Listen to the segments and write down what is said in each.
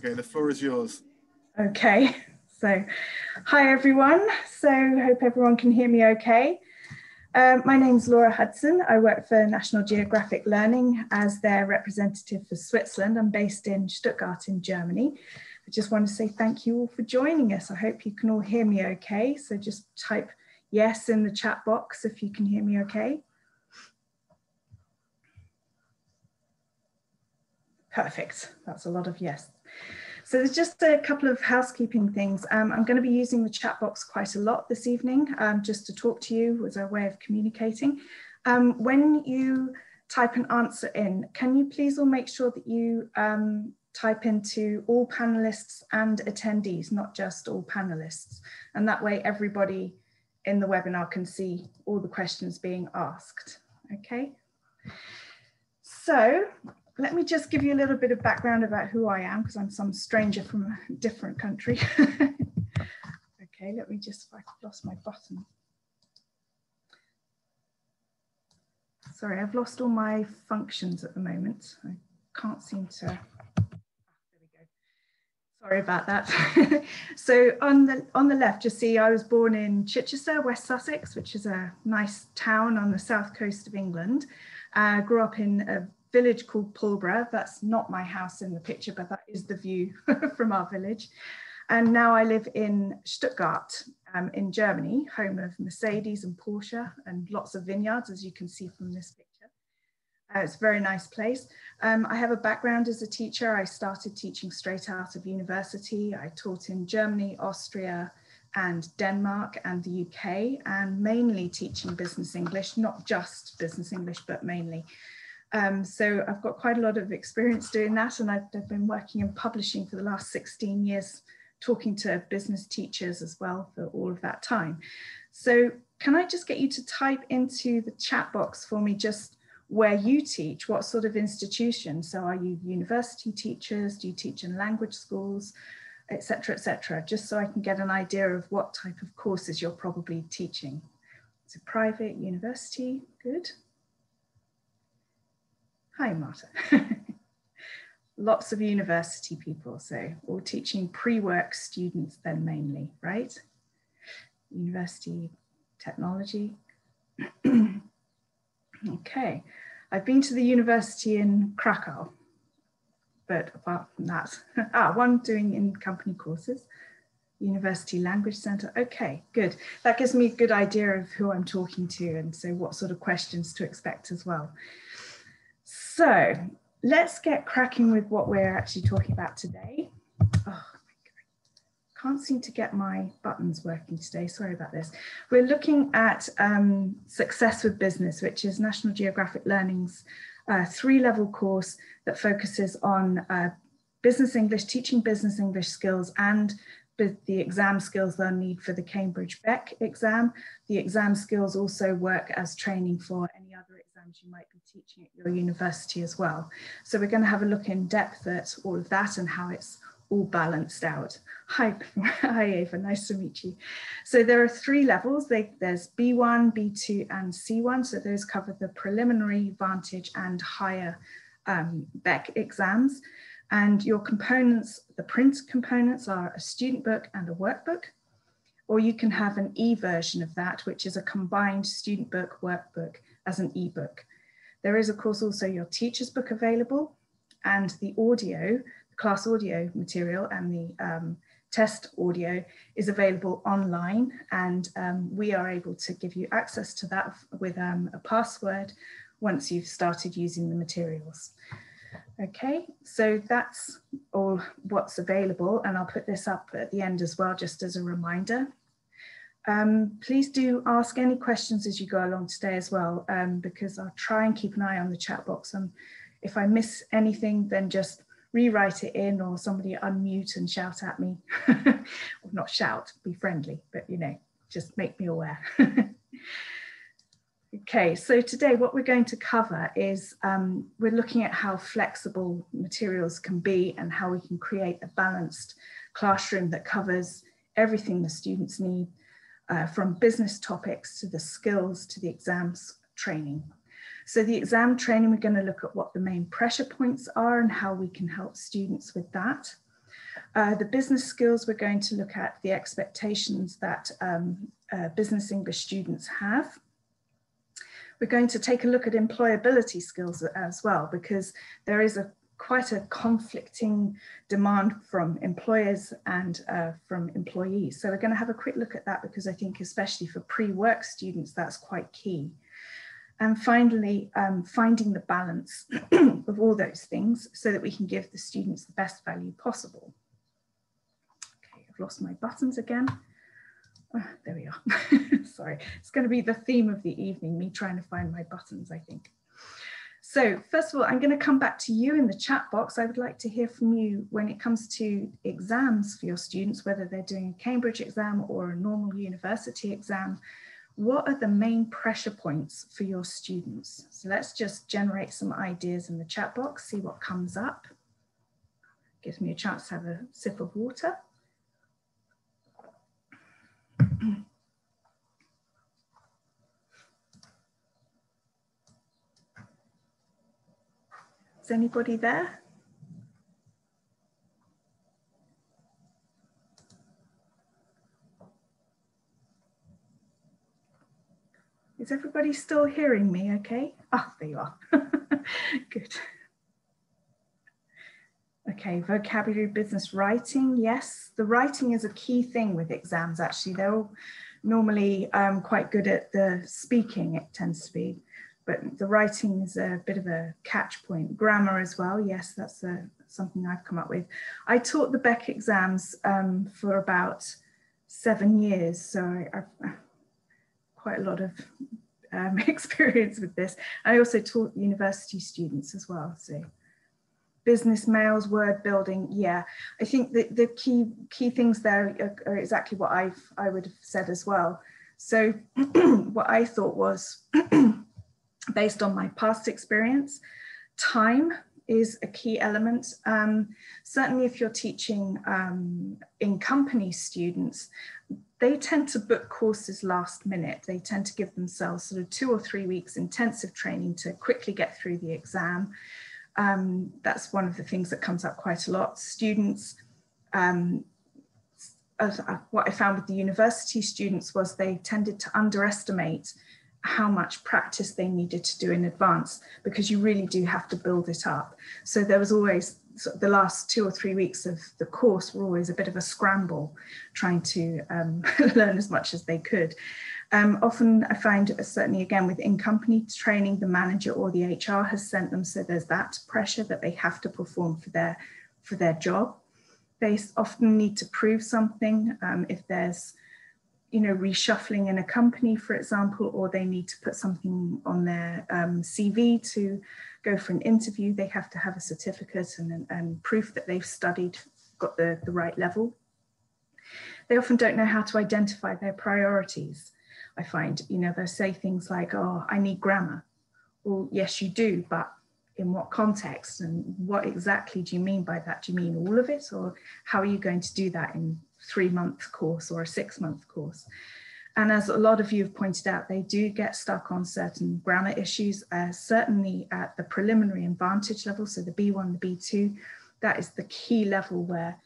Okay, the floor is yours. Okay, so hi everyone. So hope everyone can hear me okay. My name's Laura Hudson. I work for National Geographic Learning as their representative for Switzerland. I'm based in Stuttgart in Germany. I just want to say thank you all for joining us. I hope you can all hear me okay. So just type yes in the chat box if you can hear me okay. Perfect, that's a lot of yes. So there's just a couple of housekeeping things. I'm going to be using the chat box quite a lot this evening, just to talk to you as a way of communicating. When you type an answer in, can you please all make sure that you type into all panelists and attendees, not just all panelists. And that way everybody in the webinar can see all the questions being asked, okay? So, let me just give you a little bit of background about who I am, because I'm some stranger from a different country. Okay, let me just, I've lost my button. Sorry, I've lost all my functions at the moment. I can't seem to, there we go. Sorry about that. So on the left, you see I was born in Chichester, West Sussex, which is a nice town on the south coast of England. Grew up in a village called Pulborough. That's not my house in the picture, but that is the view from our village. And now I live in Stuttgart in Germany, home of Mercedes and Porsche and lots of vineyards, as you can see from this picture. It's a very nice place. I have a background as a teacher. I started teaching straight out of university. I taught in Germany, Austria, and Denmark and the UK, and mainly teaching business English, not just business English, but mainly. So I've got quite a lot of experience doing that, and I've been working in publishing for the last 16 years, talking to business teachers as well for all of that time. So can I just get you to type into the chat box for me just where you teach, what sort of institution? So are you university teachers? Do you teach in language schools, et cetera, just so I can get an idea of what type of courses you're probably teaching. It's a private university, good. Hi, Marta. Lots of university people, so all teaching pre-work students then mainly, right? University technology. Okay, I've been to the university in Krakow, but apart from that, one doing in company courses, University Language Centre. Okay, good. That gives me a good idea of who I'm talking to and so what sort of questions to expect as well. So let's get cracking with what we're actually talking about today. Oh, can't seem to get my buttons working today. Sorry about this. We're looking at Success with Business, which is National Geographic Learning's three-level course that focuses on business English, teaching business English skills and the exam skills they'll need for the Cambridge Beck exam. The exam skills also work as training for any other exams you might be teaching at your university as well. So we're going to have a look in depth at all of that and how it's all balanced out. Hi, Ava, nice to meet you. So there are three levels. There's B1, B2 and C1. So those cover the preliminary, Vantage and higher Beck exams. And your components, the print components are a student book and a workbook, or you can have an e-version of that, which is a combined student book workbook as an e-book. There is of course also your teacher's book available, and the audio, the class audio material and the test audio is available online, and we are able to give you access to that with a password once you've started using the materials. Okay, so that's all what's available, and I'll put this up at the end as well, just as a reminder. Please do ask any questions as you go along today as well, because I'll try and keep an eye on the chat box. And if I miss anything, then just rewrite it in, or somebody unmute and shout at me. Or not shout, be friendly, but you know, just make me aware. Okay, so today what we're going to cover is we're looking at how flexible materials can be and how we can create a balanced classroom that covers everything the students need, from business topics to the skills to the exams training. So the exam training, we're going to look at what the main pressure points are and how we can help students with that. The business skills, we're going to look at the expectations that business English students have. We're going to take a look at employability skills as well, because there is quite a conflicting demand from employers and from employees. So we're going to have a quick look at that, because I think especially for pre-work students, that's quite key. And finally, finding the balance of all those things so that we can give the students the best value possible. Okay, I've lost my buttons again. Oh, there we are. Sorry, it's going to be the theme of the evening, me trying to find my buttons, I think. So first of all, I'm going to come back to you in the chat box. I would like to hear from you when it comes to exams for your students, whether they're doing a Cambridge exam or a normal university exam. What are the main pressure points for your students? So let's just generate some ideas in the chat box, see what comes up. Gives me a chance to have a sip of water. Is anybody there? Is everybody still hearing me okay? Ah, there you are. Good. Okay, vocabulary, business writing. Yes, the writing is a key thing with exams, actually. They're all normally quite good at the speaking, it tends to be, but the writing is a bit of a catch point. Grammar as well. Yes, that's something I've come up with. I taught the Beck exams for about 7 years, so I've quite a lot of experience with this. I also taught university students as well. So business mails, word building. Yeah, I think that the key things there are exactly what I would have said as well. So what I thought was, based on my past experience, time is a key element. Certainly if you're teaching in company students, they tend to book courses last minute. They tend to give themselves sort of 2 or 3 weeks intensive training to quickly get through the exam. That's one of the things that comes up quite a lot. Students, what I found with the university students was they tended to underestimate how much practice they needed to do in advance, because you really do have to build it up. So there was always, the last 2 or 3 weeks of the course were always a bit of a scramble, trying to learn as much as they could. Often I find, certainly again with in-company training, the manager or the HR has sent them, so there's that pressure that they have to perform for their job. They often need to prove something, if there's reshuffling in a company, for example, or they need to put something on their CV to go for an interview. They have to have a certificate and proof that they've studied, got the right level. They often don't know how to identify their priorities. I find, they'll say things like, oh, I need grammar. Well, yes, you do, but in what context, and what exactly do you mean by that? Do you mean all of it, or how are you going to do that in a 3-month course or a 6-month course? And as a lot of you have pointed out, they do get stuck on certain grammar issues, certainly at the preliminary advantage level, so the B1, the B2, that is the key level where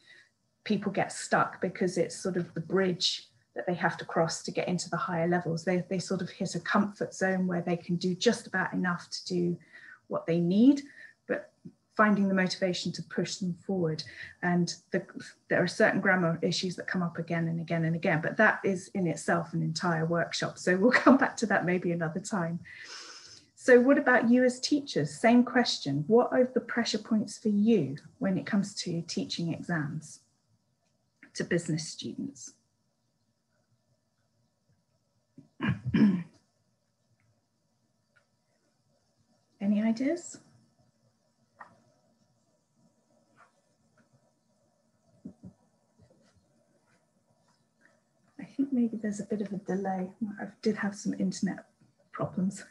people get stuck, because it's sort of the bridge that they have to cross to get into the higher levels. They sort of hit a comfort zone where they can do just about enough to do what they need, but finding the motivation to push them forward. And there are certain grammar issues that come up again and again and again, but that is in itself an entire workshop. So we'll come back to that maybe another time. So what about you as teachers? Same question. What are the pressure points for you when it comes to teaching exams to business students? Any ideas? I think maybe there's a bit of a delay. I did have some internet problems.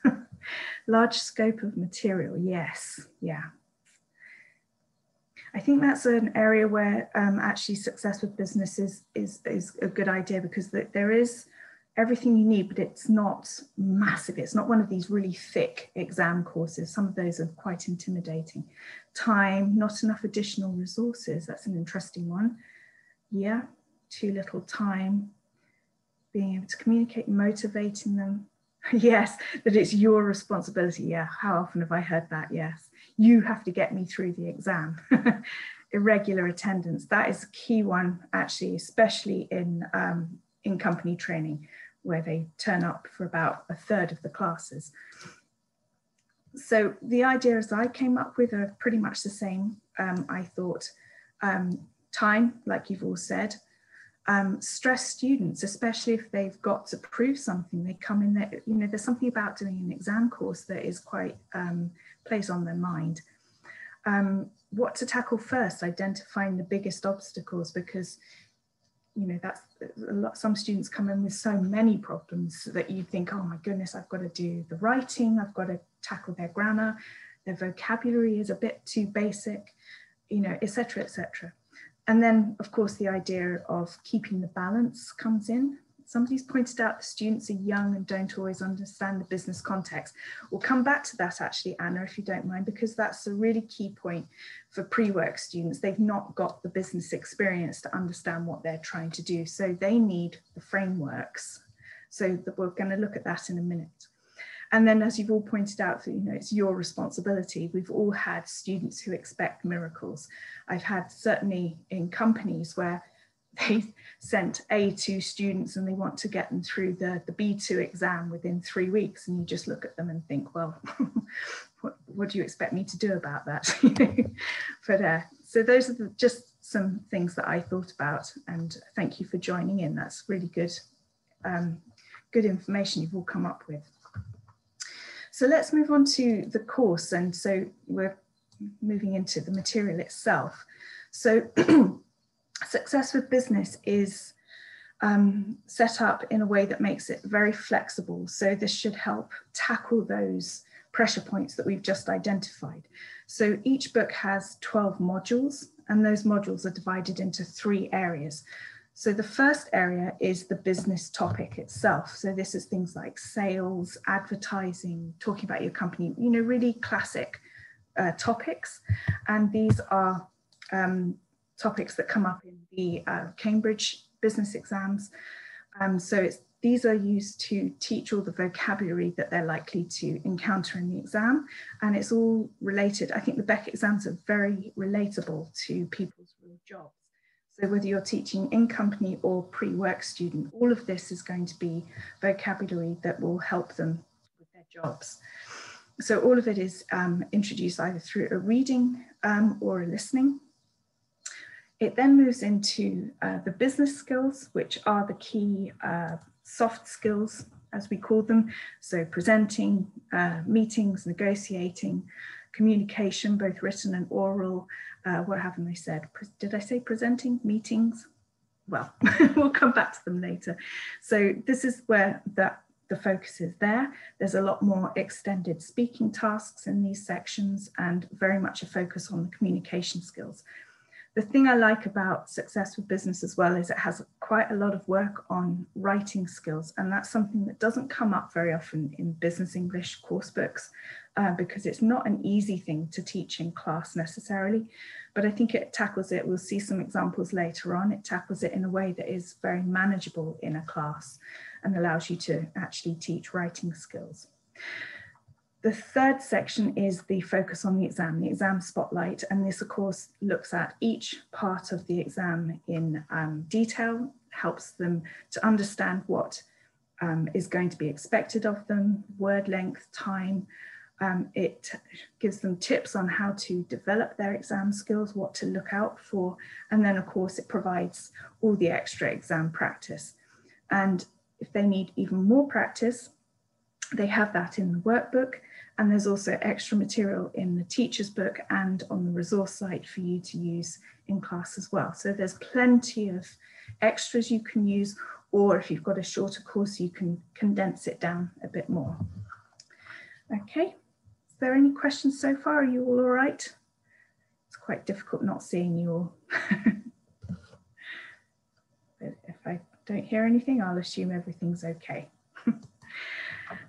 Large scope of material, yes, yeah. I think that's an area where actually success with business is a good idea, because there is everything you need, but it's not massive. It's not one of these really thick exam courses. Some of those are quite intimidating. Time, not enough additional resources. That's an interesting one. Yeah, too little time. Being able to communicate, motivating them. Yes, that it's your responsibility. Yeah, how often have I heard that? Yes, you have to get me through the exam. Irregular attendance, that is a key one actually, especially in company training, where they turn up for about a third of the classes. So the ideas I came up with are pretty much the same. I thought time, like you've all said, stress students, especially if they've got to prove something, they come in there, you know, there's something about doing an exam course that is quite, plays on their mind. What to tackle first, identifying the biggest obstacles, because, you know, that's a lot, some students come in with so many problems that you think, oh my goodness, I've got to do the writing, I've got to tackle their grammar, their vocabulary is a bit too basic, you know, etc., etc. And then, of course, the idea of keeping the balance comes in. Somebody's pointed out the students are young and don't always understand the business context. We'll come back to that actually, Anna, if you don't mind, because that's a really key point for pre-work students. They've not got the business experience to understand what they're trying to do. So they need the frameworks. So we're going to look at that in a minute. And then, as you've all pointed out, you know, it's your responsibility. We've all had students who expect miracles. I've had certainly in companies where they sent A2 students and they want to get them through the B2 exam within 3 weeks. And you just look at them and think, well, what do you expect me to do about that? But so those are just some things that I thought about. And thank you for joining in. That's really good, good information you've all come up with. So let's move on to the course. And so we're moving into the material itself. So Success with Business is set up in a way that makes it very flexible. So this should help tackle those pressure points that we've just identified. So each book has 12 modules, and those modules are divided into 3 areas. So the first area is the business topic itself. So this is things like sales, advertising, talking about your company, you know, really classic topics. And these are topics that come up in the Cambridge business exams. These are used to teach all the vocabulary that they're likely to encounter in the exam. And it's all related. I think the Beckett exams are very relatable to people's real jobs. So whether you're teaching in company or pre-work student, all of this is going to be vocabulary that will help them with their jobs. So all of it is introduced either through a reading or a listening. It then moves into the business skills, which are the key soft skills, as we call them. So presenting, meetings, negotiating, communication, both written and oral. What haven't they said? Did I say presenting, meetings? Well, we'll come back to them later. So this is where the focus is there. There's a lot more extended speaking tasks in these sections and very much a focus on the communication skills. The thing I like about Success with Business as well is it has quite a lot of work on writing skills, and that's something that doesn't come up very often in business English course books because it's not an easy thing to teach in class necessarily, but I think it tackles it. We'll see some examples later on. It tackles it in a way that is very manageable in a class and allows you to actually teach writing skills. The third section is the focus on the exam spotlight. And this, of course, looks at each part of the exam in detail, helps them to understand what is going to be expected of them, word length, time. It gives them tips on how to develop their exam skills, what to look out for. And then, of course, it provides all the extra exam practice. And if they need even more practice, they have that in the workbook. And there's also extra material in the teacher's book and on the resource site for you to use in class as well. So there's plenty of extras you can use, or if you've got a shorter course, you can condense it down a bit more. Okay, is there any questions so far? Are you all right? It's quite difficult not seeing you all. But if I don't hear anything, I'll assume everything's okay.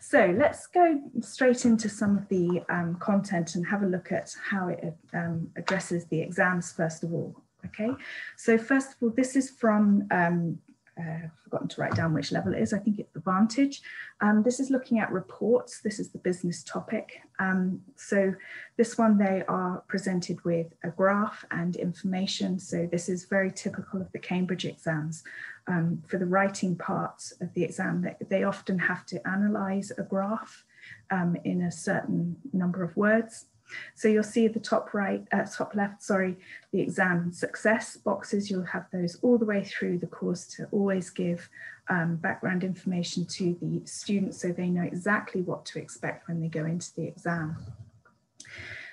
So let's go straight into some of the content and have a look at how it addresses the exams first of all. Okay, so first of all, this is from, I've forgotten to write down which level it is, I think it's Advantage. This is looking at reports, this is the business topic. So this one, they are presented with a graph and information. So this is very typical of the Cambridge exams. For the writing parts of the exam, they often have to analyse a graph in a certain number of words. So you'll see at the top left, sorry, the exam success boxes, you'll have those all the way through the course to always give background information to the students so they know exactly what to expect when they go into the exam.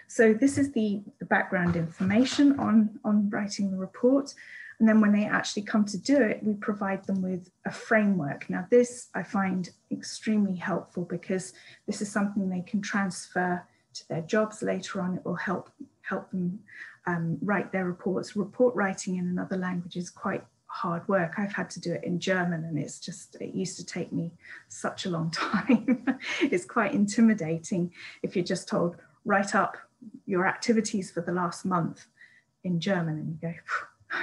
So this is the background information on writing the report. And then when they actually come to do it, we provide them with a framework. Now this I find extremely helpful because this is something they can transfer to their jobs later on. It will help them write their reports. Report writing in another language is quite hard work. I've had to do it in German and it used to take me such a long time. It's quite intimidating if you're just told, write up your activities for the last month in German and you go,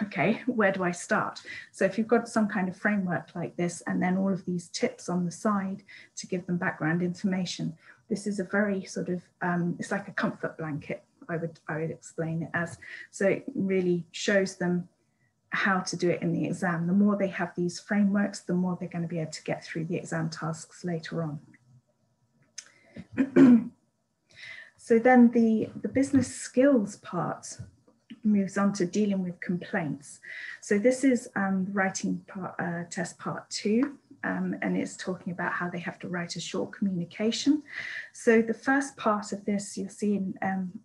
okay, where do I start? So if you've got some kind of framework like this and then all of these tips on the side to give them background information, this is a very sort of, it's like a comfort blanket, I would explain it as. So it really shows them how to do it in the exam. The more they have these frameworks, the more they're going to be able to get through the exam tasks later on. So then the business skills part moves on to dealing with complaints. So this is writing test part 2. And it's talking about how they have to write a short communication. So the first part of this, you'll see in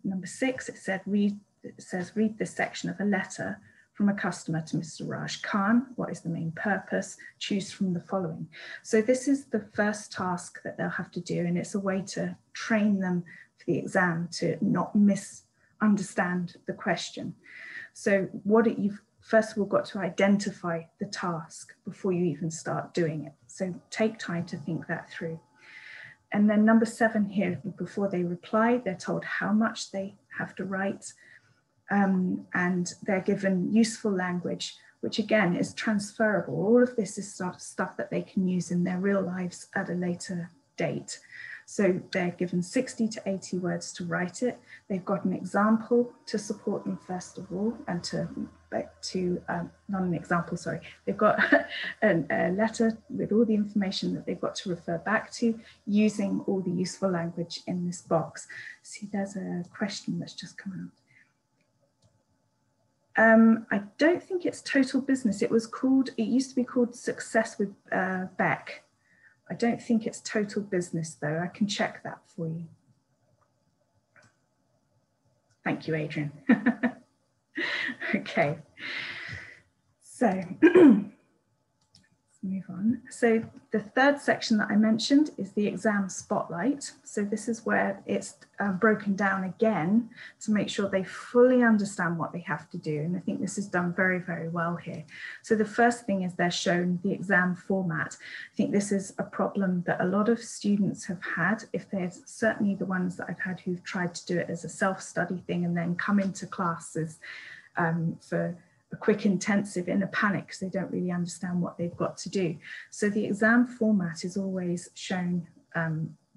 number 6, it says read this section of a letter from a customer to Mr. Raj Khan. What is the main purpose? Choose from the following. So this is the first task that they'll have to do, and it's a way to train them for the exam to not misunderstand the question. So you've first of all got to identify the task before you even start doing it. So take time to think that through. And then number 7 here, before they reply, they're told how much they have to write, and they're given useful language, which again is transferable. All of this is stuff that they can use in their real lives at a later date. So they're given 60 to 80 words to write it. They've got an example to support them first of all, and not an example, sorry. They've got a letter with all the information that they've got to refer back to using all the useful language in this box. See, there's a question that's just come out. I don't think it's total business. It used to be called Success with Beck. I don't think it's total business though. I can check that for you. Thank you, Adrian. Okay, so let's move on. So the third section that I mentioned is the exam spotlight. So this is where it's broken down again to make sure they fully understand what they have to do. And I think this is done very, very well here. So the first thing is they're shown the exam format. I think this is a problem that a lot of students have had. If there's certainly the ones that I've had who've tried to do it as a self-study thing and then come into classes for a quick intensive in a panic because they don't really understand what they've got to do. So the exam format is always shown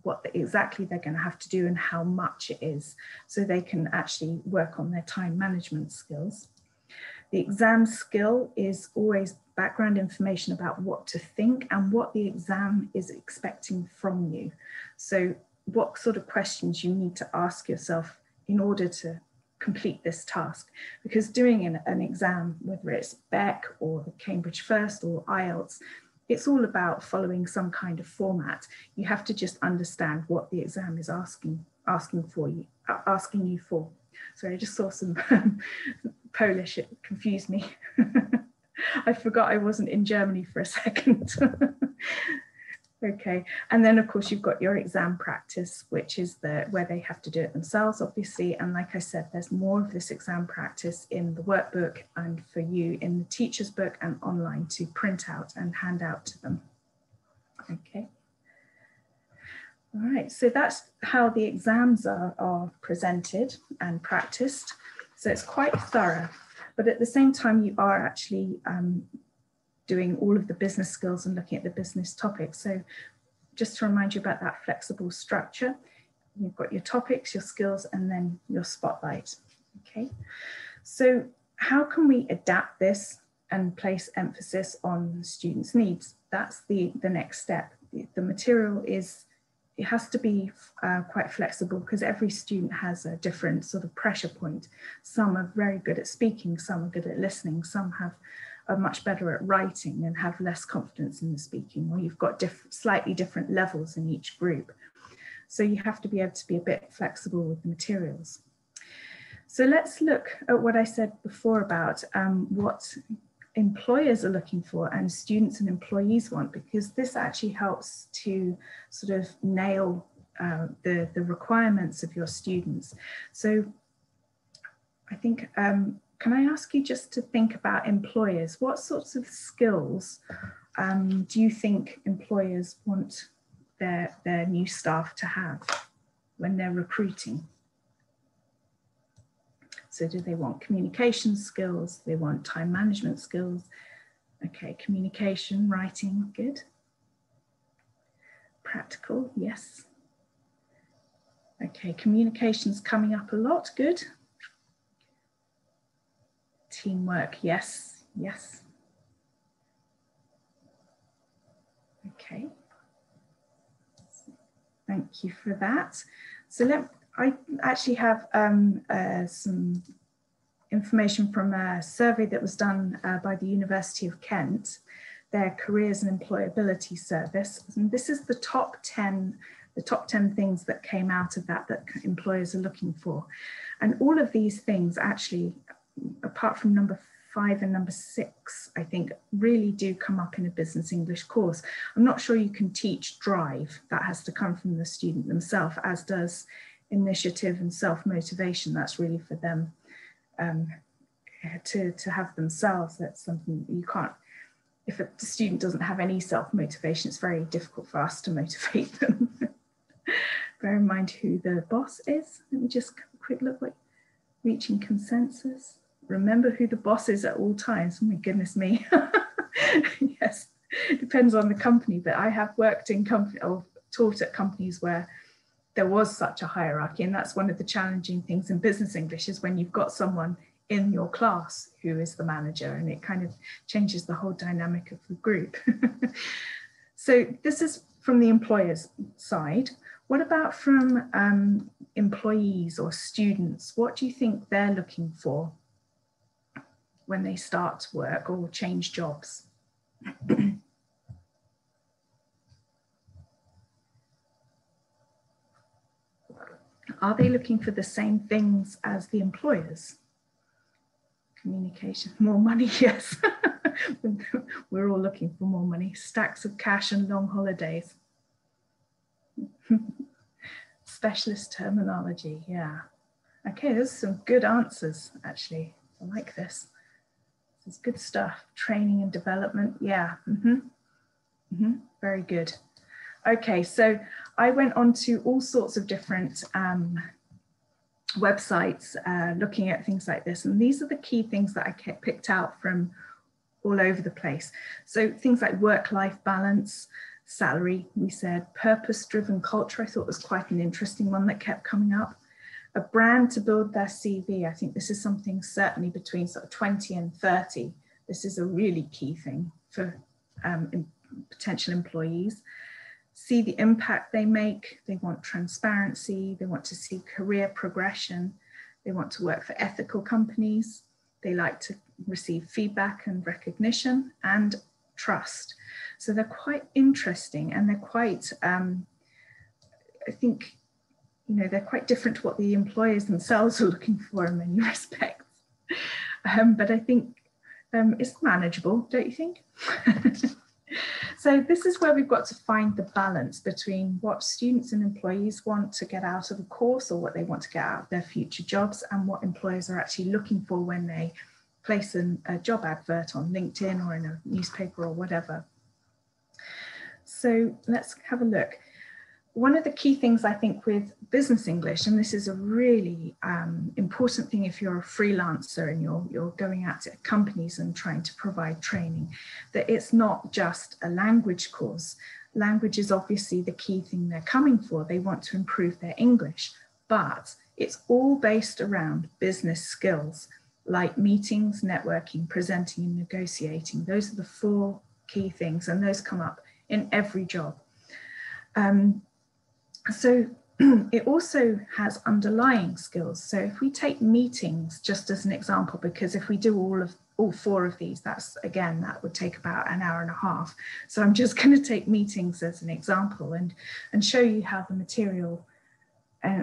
what exactly they're going to have to do and how much it is, so they can actually work on their time management skills. The exam skill is always background information about what to think and what the exam is expecting from you. So what sort of questions you need to ask yourself in order to complete this task, because doing an exam, whether it's Beck or the Cambridge First or IELTS, it's all about following some kind of format. You have to just understand what the exam is asking you for. Sorry, I just saw some Polish, it confused me. I forgot I wasn't in Germany for a second. Okay, and then of course you've got your exam practice, which is where they have to do it themselves, obviously. And like I said, there's more of this exam practice in the workbook and for you in the teacher's book and online to print out and hand out to them. Okay. All right, so that's how the exams are presented and practiced. So it's quite thorough, but at the same time, you are actually doing all of the business skills and looking at the business topics. So just to remind you about that flexible structure, you've got your topics, your skills, and then your spotlight. Okay, so how can we adapt this and place emphasis on students' needs? That's the next step. The material it has to be quite flexible because every student has a different sort of pressure point. Some are very good at speaking, some are good at listening, some are much better at writing and have less confidence in the speaking, or you've got slightly different levels in each group. So you have to be able to be a bit flexible with the materials. So let's look at what I said before about what employers are looking for and students and employees want, because this actually helps to sort of nail the requirements of your students. So I think, can I ask you just to think about employers? What sorts of skills do you think employers want their new staff to have when they're recruiting? So do they want communication skills? They want time management skills? Okay, communication, writing, good. Practical, yes. Okay, communication's coming up a lot, good. Teamwork, yes, yes. Okay. Thank you for that. So I actually have some information from a survey that was done by the University of Kent, their Careers and Employability Service. And this is the top 10 things that came out of that employers are looking for. And all of these things actually, apart from number 5 and number 6, I think really do come up in a business English course. I'm not sure you can teach drive. That has to come from the student themselves, as does initiative and self-motivation. That's really for them to have themselves. That's something you can't, if the student doesn't have any self-motivation, it's very difficult for us to motivate them. Bear in mind who the boss is. Let me just quick look, like reaching consensus. Remember who the boss is at all times. Oh my goodness me. Yes, depends on the company, but I have worked in company or taught at companies where there was such a hierarchy, and that's one of the challenging things in business English, is when you've got someone in your class who is the manager, and it kind of changes the whole dynamic of the group. So this is from the employer's side. What about from employees or students? What do you think they're looking for when they start work or change jobs? Are they looking for the same things as the employers? Communication, more money, yes. We're all looking for more money, stacks of cash and long holidays. Specialist terminology, yeah. Okay, there's some good answers, actually. I like this. This is good stuff. Training and development, yeah. Very good. Okay, so I went on to all sorts of different websites looking at things like this. And these are the key things that I picked out from all over the place. So things like work-life balance, salary, we said, purpose-driven culture, I thought was quite an interesting one that kept coming up. A brand to build their CV. I think this is something certainly between sort of 20 and 30. This is a really key thing for potential employees. See the impact they make. They want transparency. They want to see career progression. They want to work for ethical companies. They like to receive feedback and recognition and trust. So they're quite interesting, and they're quite, I think, you know, they're quite different to what the employers themselves are looking for in many respects. But I think it's manageable, don't you think? So this is where we've got to find the balance between what students and employees want to get out of a course or what they want to get out of their future jobs and what employers are actually looking for when they place a job advert on LinkedIn or in a newspaper or whatever. So let's have a look. One of the key things I think with business English, and this is a really important thing if you're a freelancer and you're going out to companies and trying to provide training, that it's not just a language course. Language is obviously the key thing they're coming for. They want to improve their English, but it's all based around business skills like meetings, networking, presenting and negotiating. Those are the 4 key things, and those come up in every job. So it also has underlying skills. So if we take meetings just as an example, because if we do all 4 of these, that would take about an hour and a half. So I'm just going to take meetings as an example and show you how the material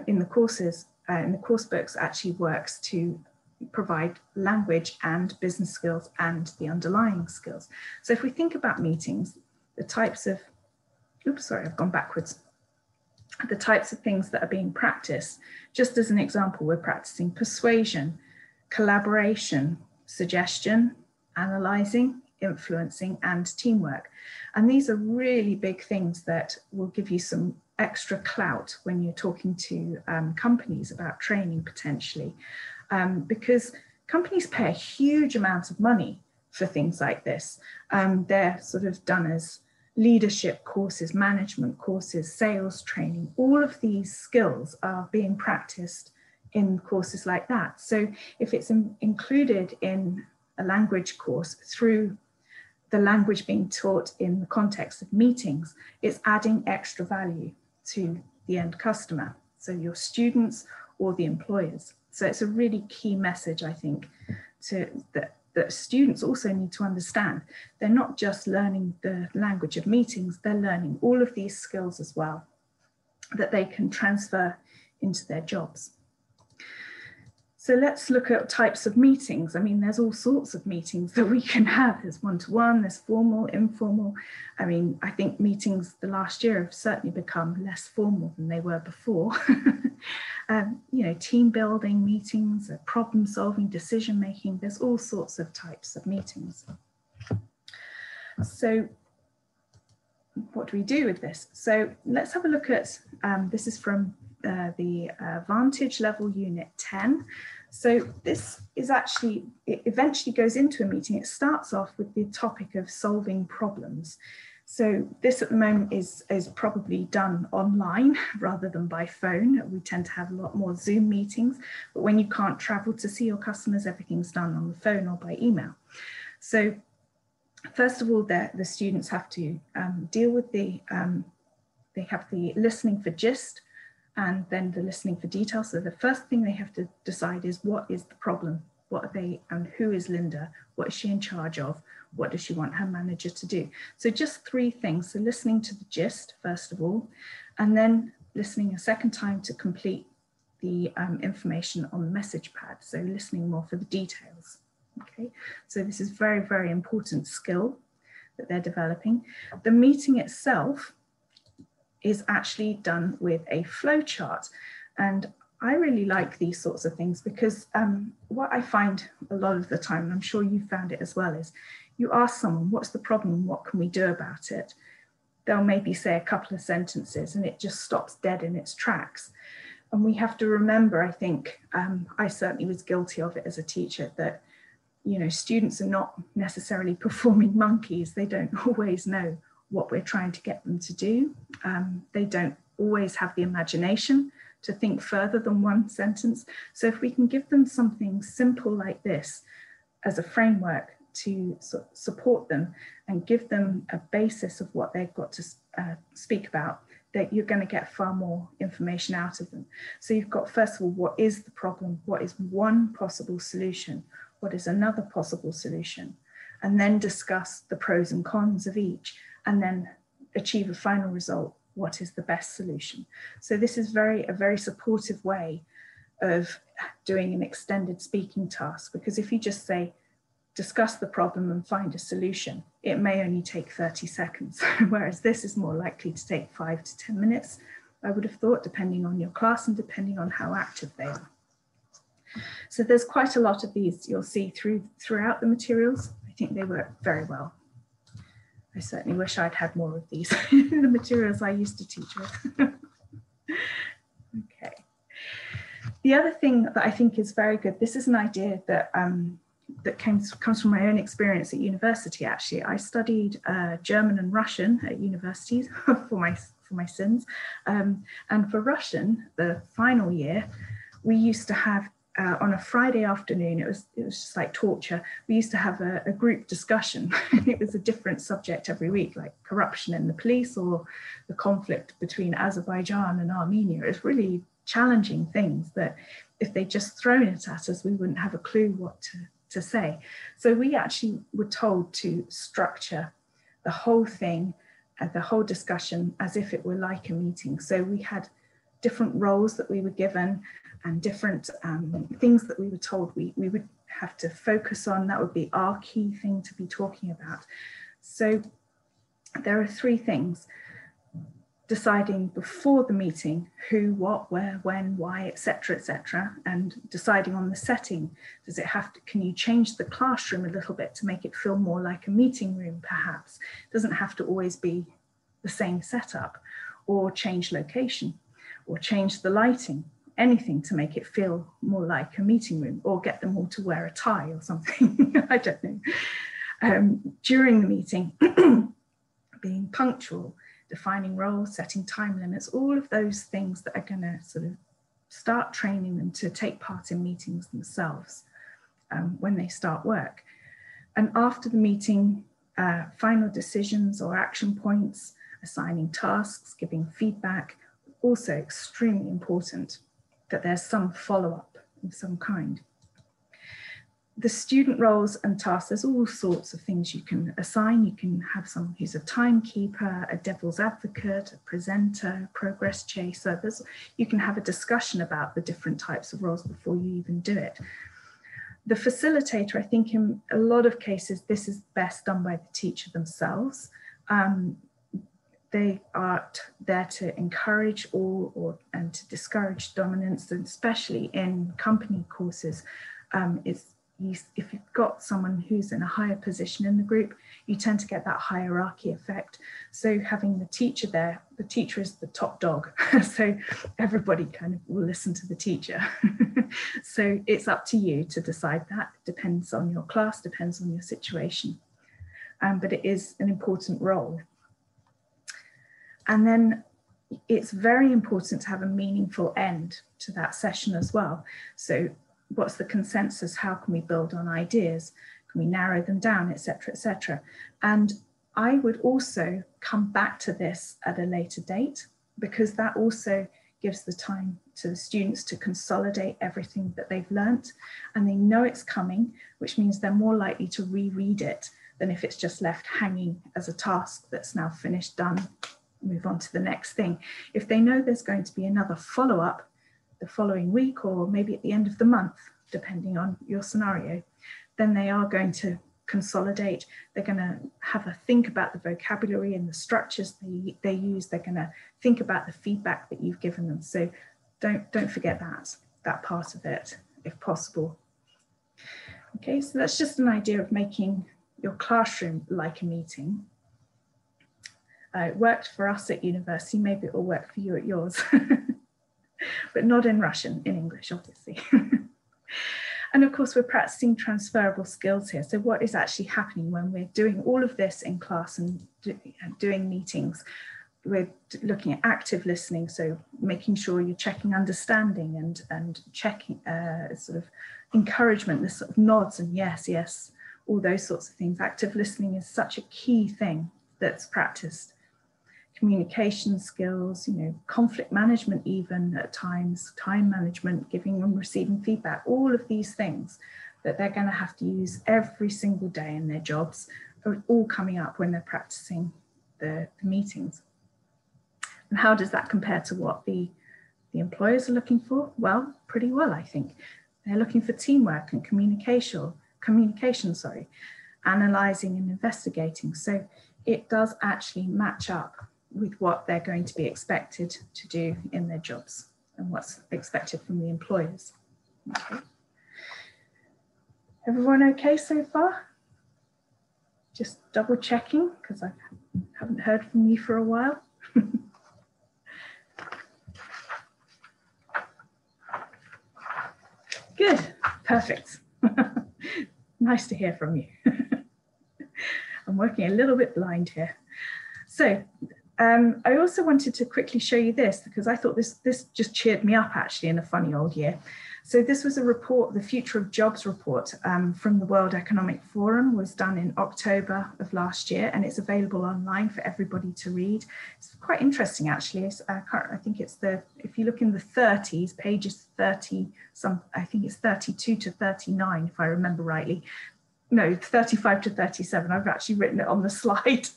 in the courses, in the course books actually works to provide language and business skills and the underlying skills. So if we think about meetings, the types of, oops, sorry, I've gone backwards. The types of things that are being practiced. Just as an example, we're practicing persuasion, collaboration, suggestion, analyzing, influencing, and teamwork. And these are really big things that will give you some extra clout when you're talking to companies about training potentially, because companies pay a huge amount of money for things like this. They're sort of done as leadership courses, management courses, sales training. All of these skills are being practiced in courses like that. So if it's included in a language course through the language being taught in the context of meetings, it's adding extra value to the end customer, so your students or the employers. So it's a really key message, I think, that students also need to understand. They're not just learning the language of meetings, they're learning all of these skills as well that they can transfer into their jobs. So let's look at types of meetings. I mean, there's all sorts of meetings that we can have. There's one-to-one, there's formal, informal. I mean, I think meetings the last year have certainly become less formal than they were before. You know, team building meetings, problem solving, decision making, there's all sorts of types of meetings. So what do we do with this? So let's have a look at, this is from the Vantage Level Unit 10. So this is actually, it eventually goes into a meeting. It starts off with the topic of solving problems. So this at the moment is probably done online rather than by phone. We tend to have a lot more Zoom meetings, but when you can't travel to see your customers, everything's done on the phone or by email. So first of all, the students have to deal with they have the listening for gist and then the listening for detail. So the first thing they have to decide is, what is the problem? What are they, and who is Linda? What is she in charge of? What does she want her manager to do? So just 3 things. So listening to the gist, first of all, and then listening a second time to complete the information on the message pad. So listening more for the details. Okay, so this is very, very important skill that they're developing. The meeting itself is actually done with a flow chart. And I really like these sorts of things because what I find a lot of the time, and I'm sure you found it as well, is you ask someone, what's the problem? What can we do about it? They'll maybe say a couple of sentences and it just stops dead in its tracks. And we have to remember, I think, I certainly was guilty of it as a teacher, that, you know, students are not necessarily performing monkeys. They don't always know what we're trying to get them to do. They don't always have the imagination to think further than one sentence. So if we can give them something simple like this as a framework to support them and give them a basis of what they've got to speak about, that you're going to get far more information out of them. So you've got, first of all, what is the problem? What is one possible solution? What is another possible solution? And then discuss the pros and cons of each, and then achieve a final result. What is the best solution? So this is a very supportive way of doing an extended speaking task, because if you just say, discuss the problem and find a solution, it may only take 30 seconds, whereas this is more likely to take 5 to 10 minutes, I would have thought, depending on your class and depending on how active they are. So there's quite a lot of these you'll see throughout the materials. I think they work very well. I certainly wish I'd had more of these in the materials I used to teach with. Okay. The other thing that I think is very good, this is an idea that comes from my own experience at university, actually. I studied German and Russian at universities for my sins. And for Russian, the final year, we used to have, on a Friday afternoon, it was just like torture. We used to have a group discussion. It was a different subject every week, like corruption in the police or the conflict between Azerbaijan and Armenia. It was really challenging things that if they'd just thrown it at us, we wouldn't have a clue what to say. So we actually were told to structure the whole thing, the whole discussion, as if it were like a meeting. So we had different roles that we were given and different things that we were told we would have to focus on. That would be our key thing to be talking about. So there are 3 things: deciding before the meeting who, what, where, when, why, etc., and deciding on the setting. Does it have to, can you change the classroom a little bit to make it feel more like a meeting room, perhaps? It doesn't have to always be the same setup, or change location, or change the lighting, anything to make it feel more like a meeting room, or get them all to wear a tie or something. I don't know. During the meeting, being punctual, defining roles, setting time limits, all of those things that are going to sort of start training them to take part in meetings themselves when they start work. And after the meeting, final decisions or action points, assigning tasks, giving feedback, also extremely important that there's some follow-up of some kind. The student roles and tasks, there's all sorts of things you can assign. You can have someone who's a timekeeper, a devil's advocate, a presenter, progress chaser. You can have a discussion about the different types of roles before you even do it. The facilitator, I think in a lot of cases, this is best done by the teacher themselves. They are there to encourage and to discourage dominance, and especially in company courses, if you've got someone who's in a higher position in the group, you tend to get that hierarchy effect. So having the teacher there, the teacher is the top dog. So everybody kind of will listen to the teacher. So it's up to you to decide that. It depends on your class, depends on your situation. But it is an important role. And then it's very important to have a meaningful end to that session as well. So what's the consensus? How can we build on ideas? Can we narrow them down, etc., etc.? And I would also come back to this at a later date, because that also gives the time to the students to consolidate everything that they've learnt, and they know it's coming, which means they're more likely to reread it than if it's just left hanging as a task that's now finished, done, move on to the next thing. If they know there's going to be another follow-up the following week, or maybe at the end of the month, depending on your scenario, then they are going to consolidate. They're going to have a think about the vocabulary and the structures they use. They're going to think about the feedback that you've given them. So don't forget that part of it, if possible. Okay, so that's just an idea of making your classroom like a meeting. It worked for us at university, maybe it will work for you at yours. But not in Russian, in English, obviously. And of course, we're practicing transferable skills here. So what is actually happening when we're doing all of this in class and doing meetings? We're looking at active listening, so making sure you're checking understanding and checking sort of encouragement, this sort of nods and yes, yes, all those sorts of things. Active listening is such a key thing that's practiced. Communication skills, conflict management, even at times, time management, giving and receiving feedback, all of these things that they're going to have to use every single day in their jobs are all coming up when they're practicing the meetings. And how does that compare to what the employers are looking for? Well, pretty well, I think. They're looking for teamwork and communication communication, sorry, analysing and investigating. So it does actually match up with what they're going to be expected to do in their jobs and what's expected from the employers. Okay. Everyone okay so far? Just double checking because I haven't heard from you for a while. Good, perfect. Nice to hear from you. I'm working a little bit blind here. So I also wanted to quickly show you this because I thought this just cheered me up actually in a funny old year. So this was a report, the Future of Jobs report from the World Economic Forum, was done in October of last year, and it's available online for everybody to read. It's quite interesting actually. I think it's if you look in the 30s, pages 30, I think it's 32 to 39 if I remember rightly. No, 35 to 37. I've actually written it on the slide.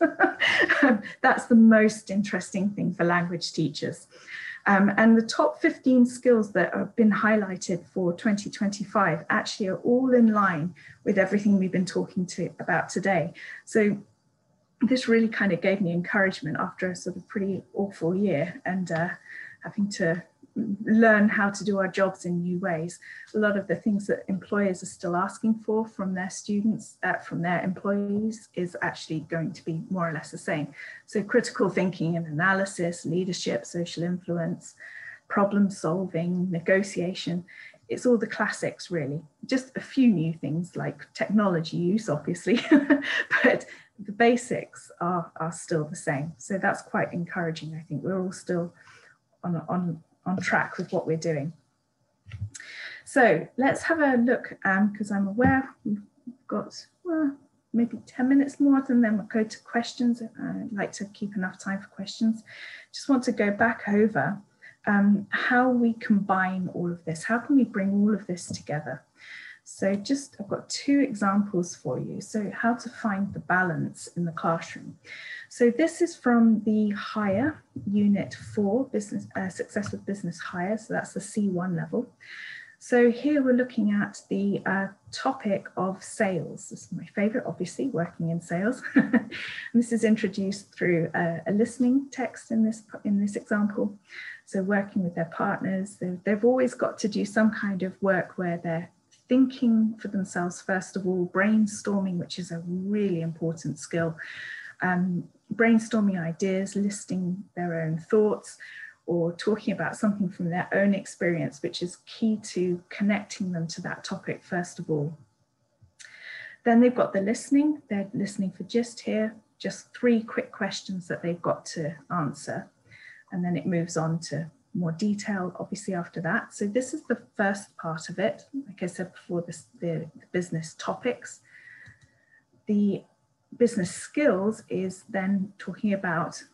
That's the most interesting thing for language teachers. And the top 15 skills that have been highlighted for 2025 actually are all in line with everything we've been talking about today. So this really kind of gave me encouragement after a sort of pretty awful year and having to learn how to do our jobs in new ways. A lot of the things that employers are still asking for from their students, from their employees, is actually going to be more or less the same. So critical thinking and analysis, leadership, social influence, problem solving, negotiation, it's all the classics really. Just a few new things like technology use, obviously, but the basics are still the same. So that's quite encouraging. I think we're all still on track with what we're doing. So let's have a look, because I'm aware we've got maybe 10 minutes more, and then we'll go to questions. I'd like to keep enough time for questions. Just want to go back over how we combine all of this. How can we bring all of this together? So I've got two examples for you. So how to find the balance in the classroom. So this is from the Hire Unit 4, Business Success with Business Hire. So that's the C1 level. So here we're looking at the topic of sales. This is my favorite, obviously, working in sales. And this is introduced through a listening text in this example. So working with their partners, they've always got to do some kind of work where they're thinking for themselves, first of all, brainstorming, which is a really important skill. Brainstorming ideas, listing their own thoughts, or talking about something from their own experience, which is key to connecting them to that topic, first of all. Then they've got the listening. They're listening for gist here, just 3 quick questions that they've got to answer. And then it moves on to more detail, obviously, after that. So this is the first part of it. Like I said before, the business topics. The business skills is then talking about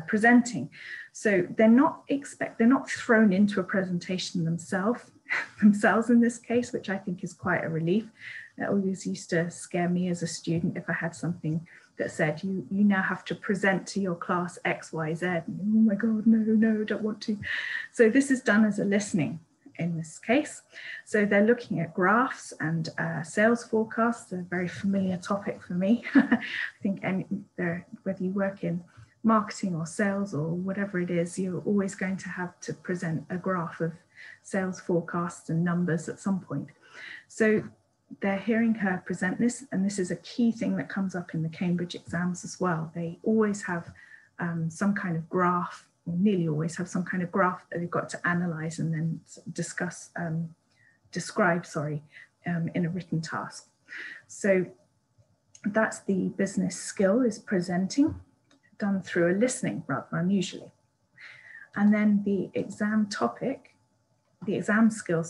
presenting. So they're not thrown into a presentation themselves in this case, which I think is quite a relief. That always used to scare me as a student if I had something that said you now have to present to your class X, Y, Z. And, oh my God, no, don't want to. So this is done as a listening in this case. So they're looking at graphs and sales forecasts, a very familiar topic for me. I think whether you work in marketing or sales or whatever it is, you're always going to have to present a graph of sales forecasts and numbers at some point. So they're hearing her present this, and this is a key thing that comes up in the Cambridge exams as well. They always have some kind of graph, or nearly always have some kind of graph that they've got to analyze and then describe in a written task. So that's the business skill, is presenting, done through a listening rather unusually. And then the exam topic, the exam skill,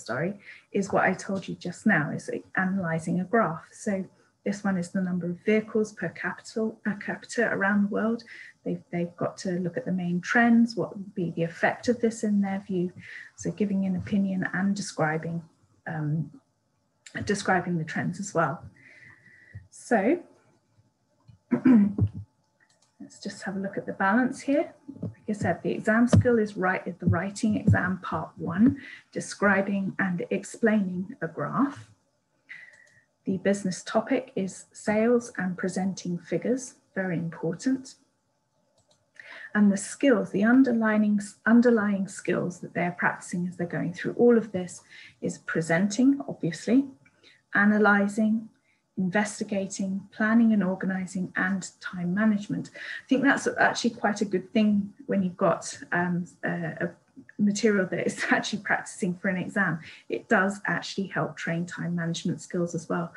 is what I told you just now, is analysing a graph. So this one is the number of vehicles per capita around the world. They've got to look at the main trends, what would be the effect of this in their view. So giving an opinion and describing the trends as well. So let's just have a look at the balance here. Like I said, the exam skill is the writing exam part 1, describing and explaining a graph. The business topic is sales and presenting figures, very important. And the skills, the underlying skills that they're practicing as they're going through all of this is presenting, obviously, analysing, investigating, planning and organising, and time management. I think that's actually quite a good thing when you've got a material that is actually practicing for an exam. It does actually help train time management skills as well.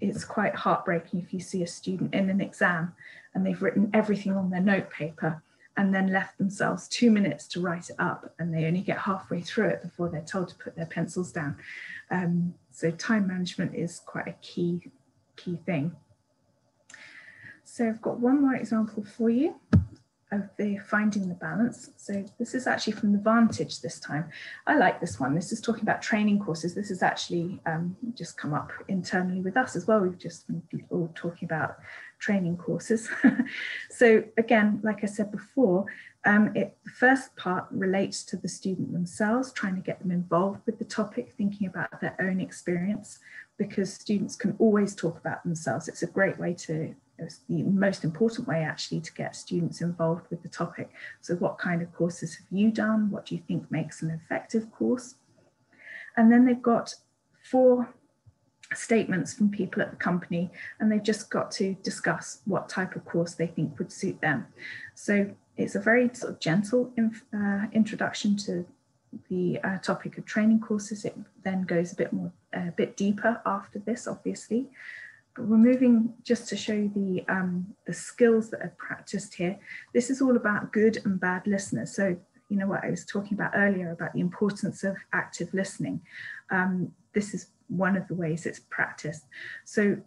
It's quite heartbreaking if you see a student in an exam and they've written everything on their note paper and then left themselves 2 minutes to write it up, and they only get halfway through it before they're told to put their pencils down. So time management is quite a key thing. So I've got one more example for you of the finding the balance. So this is actually from the Vantage this time. I like this one. This is talking about training courses. This has actually just come up internally with us as well. We've just been all talking about training courses. So again, like I said before, the first part relates to the student themselves, trying to get them involved with the topic, thinking about their own experience, because students can always talk about themselves. It's a great way to, it's the most important way actually to get students involved with the topic. So what kind of courses have you done? What do you think makes an effective course? And then they've got 4 statements from people at the company, and they've just got to discuss what type of course they think would suit them. So it's a very sort of gentle introduction to the topic of training courses. It then goes a bit deeper after this, obviously. But we're moving just to show you the skills that are practiced here. This is all about good and bad listeners. So you know what I was talking about earlier about the importance of active listening. This is one of the ways it's practiced. So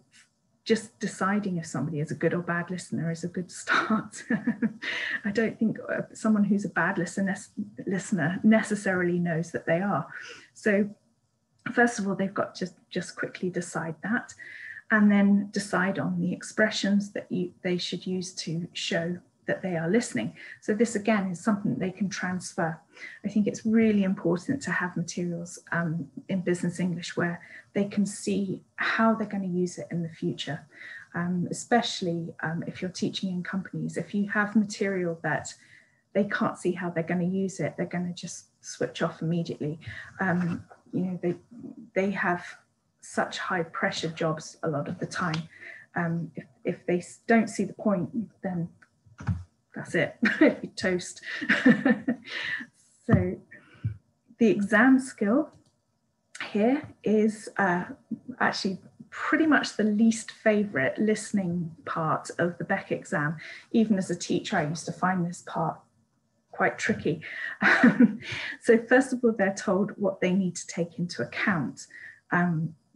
just deciding if somebody is a good or bad listener is a good start. I don't think someone who's a bad listener necessarily knows that they are. So first of all, they've got to just quickly decide that, and then decide on the expressions that they should use to show that they are listening. So this again is something that they can transfer. I think it's really important to have materials in business English where they can see how they're going to use it in the future, especially if you're teaching in companies. If you have material that they can't see how they're going to use it, they're going to just switch off immediately. You know, they have such high pressure jobs a lot of the time. If they don't see the point, then that's it, you toast. So the exam skill here is actually pretty much the least favorite listening part of the Beck exam. Even as a teacher, I used to find this part quite tricky. So first of all, they're told what they need to take into account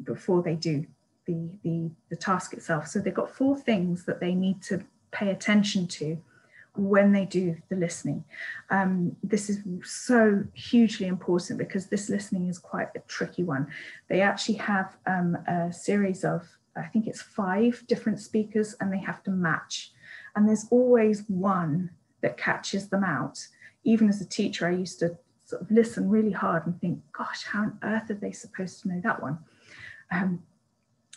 before they do the task itself. So they've got 4 things that they need to pay attention to when they do the listening. This is so hugely important because this listening is quite a tricky one. They actually have a series of, I think it's 5 different speakers, and they have to match. And there's always one that catches them out. Even as a teacher, I used to sort of listen really hard and think, gosh, how on earth are they supposed to know that one?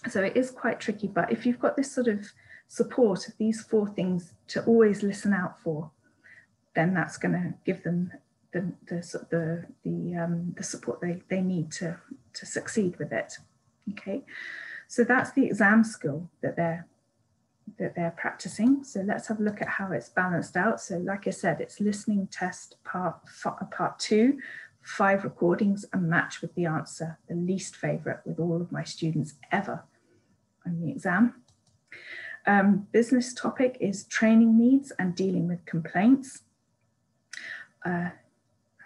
So it is quite tricky, but if you've got this sort of support of these 4 things to always listen out for, then that's going to give them the support they need to succeed with it. Okay, so that's the exam skill that they're practicing. So let's have a look at how it's balanced out. So like I said, it's listening test part 2, 5 recordings, and match with the answer, the least favorite with all of my students ever on the exam. Business topic is training needs and dealing with complaints.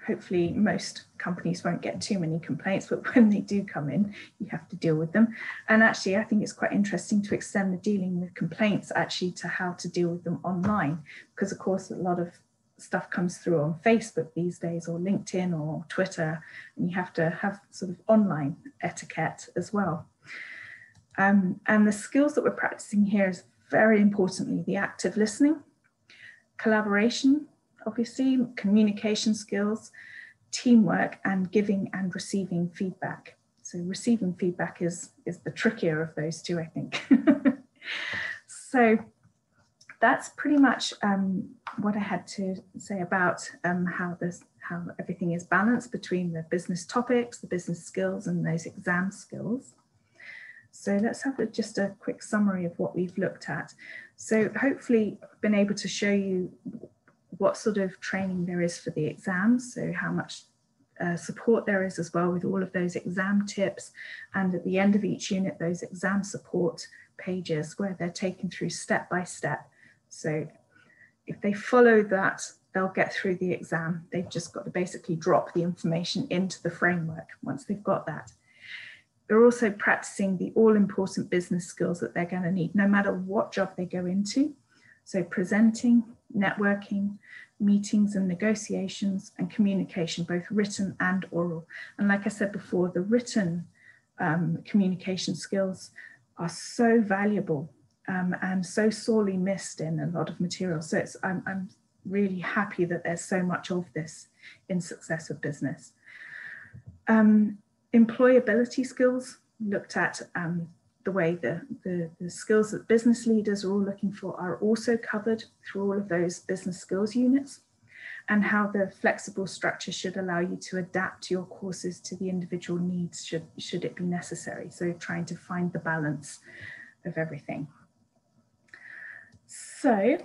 Hopefully most companies won't get too many complaints, but when they do come in, you have to deal with them. And actually, I think it's quite interesting to extend the dealing with complaints actually to how to deal with them online, because of course a lot of stuff comes through on Facebook these days, or LinkedIn or Twitter, and you have to have sort of online etiquette as well. And the skills that we're practicing here is very importantly the active listening, collaboration, obviously, communication skills, teamwork, and giving and receiving feedback. So So receiving feedback is the trickier of those two, I think. So that's pretty much what I had to say about how everything is balanced between the business topics, the business skills, and those exam skills. So let's have just a quick summary of what we've looked at. So hopefully I've been able to show you what sort of training there is for the exams, so how much support there is as well with all of those exam tips, and at the end of each unit those exam support pages where they're taken through step by step. So if they follow that, they'll get through the exam. They've just got to basically drop the information into the framework once they've got that. They're also practicing the all-important business skills that they're going to need no matter what job they go into. So presenting, networking, meetings and negotiations, and communication, both written and oral. And like I said before, the written communication skills are so valuable and so sorely missed in a lot of material. So I'm really happy that there's so much of this in Success with Business. Employability skills, looked at the way the skills that business leaders are all looking for are also covered through all of those business skills units, and how the flexible structure should allow you to adapt your courses to the individual needs should it be necessary. So trying to find the balance of everything. So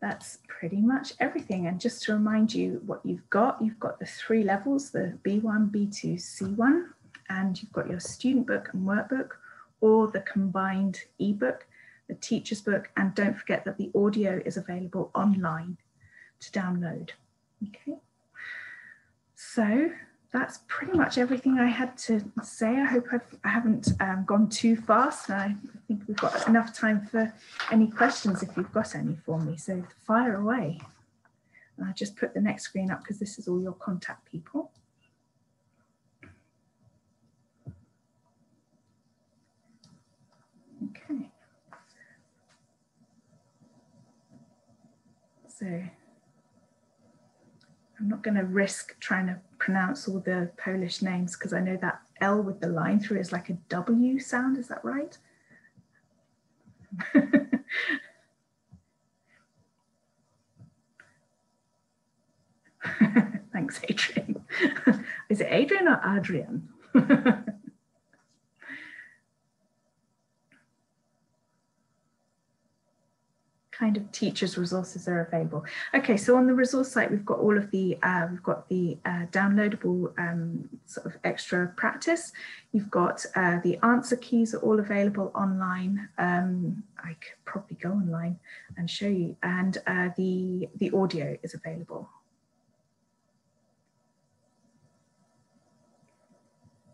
that's pretty much everything. And just to remind you what you've got the 3 levels, the B1, B2, C1, and you've got your student book and workbook, or the combined ebook, the teacher's book, and don't forget that the audio is available online to download. Okay, so that's pretty much everything I had to say. I hope I haven't gone too fast. I think we've got enough time for any questions if you've got any for me, so fire away. And I'll just put the next screen up because this is all your contact people. Okay. So I'm not going to risk trying to pronounce all the Polish names because I know that L with the line through is like a W sound. Is that right? Thanks, Adrian. Is it Adrian or Adrian? Kind of teachers' resources are available. Okay, so on the resource site, we've got all of the downloadable sort of extra practice. You've got the answer keys are all available online. I could probably go online and show you, and the audio is available.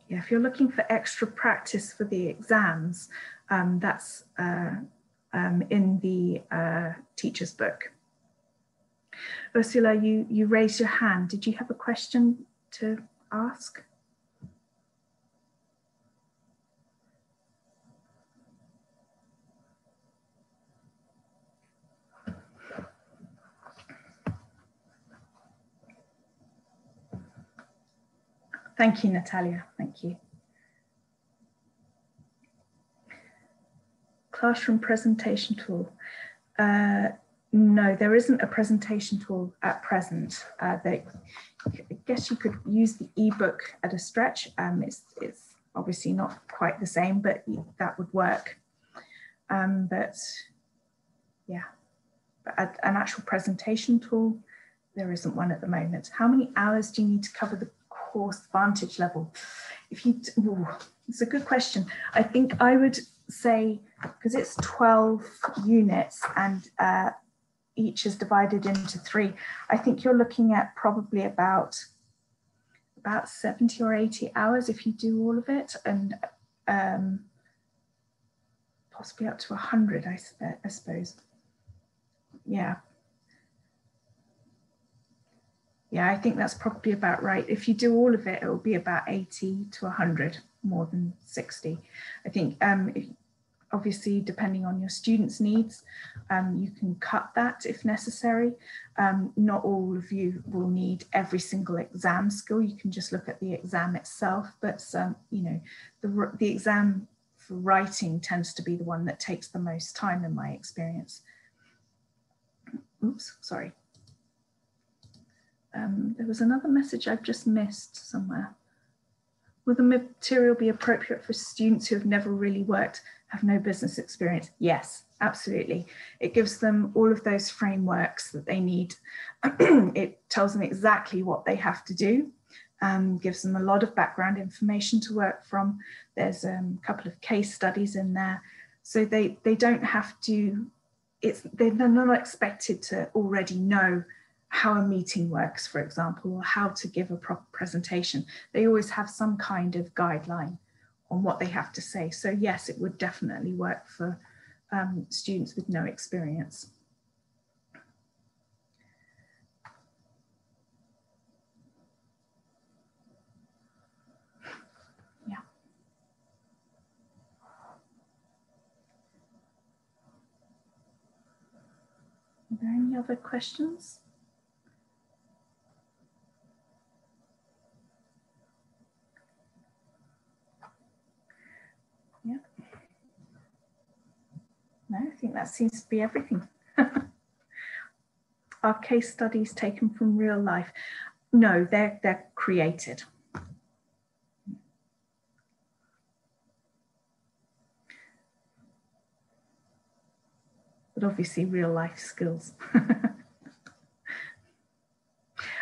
Yeah, if you're looking for extra practice for the exams, that's in the teacher's book. Ursula, you raised your hand. Did you have a question to ask? Thank you, Natalia. Thank you. Classroom presentation tool. No, there isn't a presentation tool at present. I guess you could use the ebook at a stretch. It's obviously not quite the same, but that would work. But yeah, but an actual presentation tool, there isn't one at the moment. How many hours do you need to cover the course Vantage level? It's a good question. I think I would say, because it's 12 units and each is divided into 3, I think you're looking at probably about 70 or 80 hours if you do all of it, and possibly up to 100, I suppose. Yeah. Yeah, I think that's probably about right. If you do all of it, it will be about 80 to 100, more than 60. I think obviously, depending on your students' needs, you can cut that if necessary. Not all of you will need every single exam skill. You can just look at the exam itself, but you know, the exam for writing tends to be the one that takes the most time in my experience. Oops, sorry. There was another message I've just missed somewhere. Will the material be appropriate for students who have never really worked, have no business experience? Yes, absolutely. It gives them all of those frameworks that they need. It tells them exactly what they have to do, gives them a lot of background information to work from. There's a couple of case studies in there. So they don't have to, they're not expected to already know how a meeting works, for example, or how to give a proper presentation. They always have some kind of guideline on what they have to say. So yes, it would definitely work for students with no experience. Yeah. Are there any other questions? Yeah. No, I think that seems to be everything. Are case studies taken from real life? No, they're created. But obviously real life skills.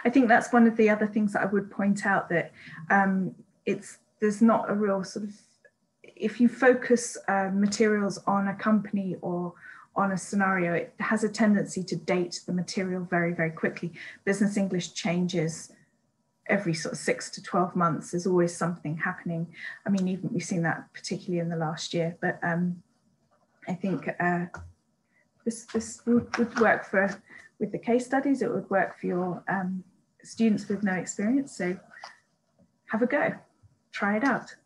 I think that's one of the other things that I would point out, that there's not a real sort of, if you focus materials on a company or on a scenario, it has a tendency to date the material very, very quickly. Business English changes every sort of 6 to 12 months. There's always something happening. I mean, even we've seen that particularly in the last year, but I think this would work with the case studies. It would work for your students with no experience. So have a go, try it out.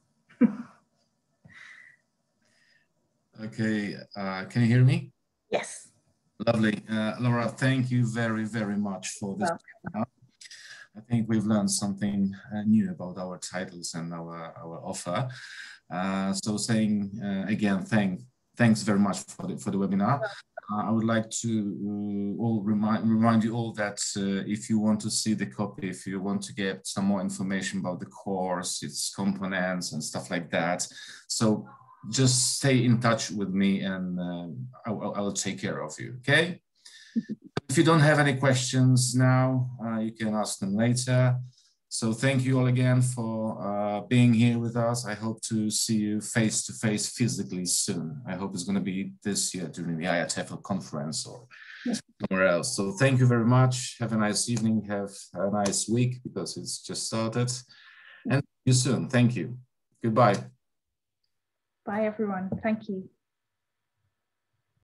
Okay, can you hear me? Yes. Lovely. Laura, thank you very, very much for this. I think we've learned something new about our titles and our offer. So saying again, thanks very much for the webinar. I would like to remind you all that if you want to see the copy, if you want to get some more information about the course, its components and stuff like that, so just stay in touch with me and I will take care of you, okay? If you don't have any questions now, you can ask them later. So thank you all again for being here with us. I hope to see you face to face physically soon. I hope it's going to be this year during the IATEFL conference or somewhere else. So thank you very much. Have a nice evening. Have a nice week because it's just started. And see you soon. Thank you. Goodbye. Bye, everyone. Thank you.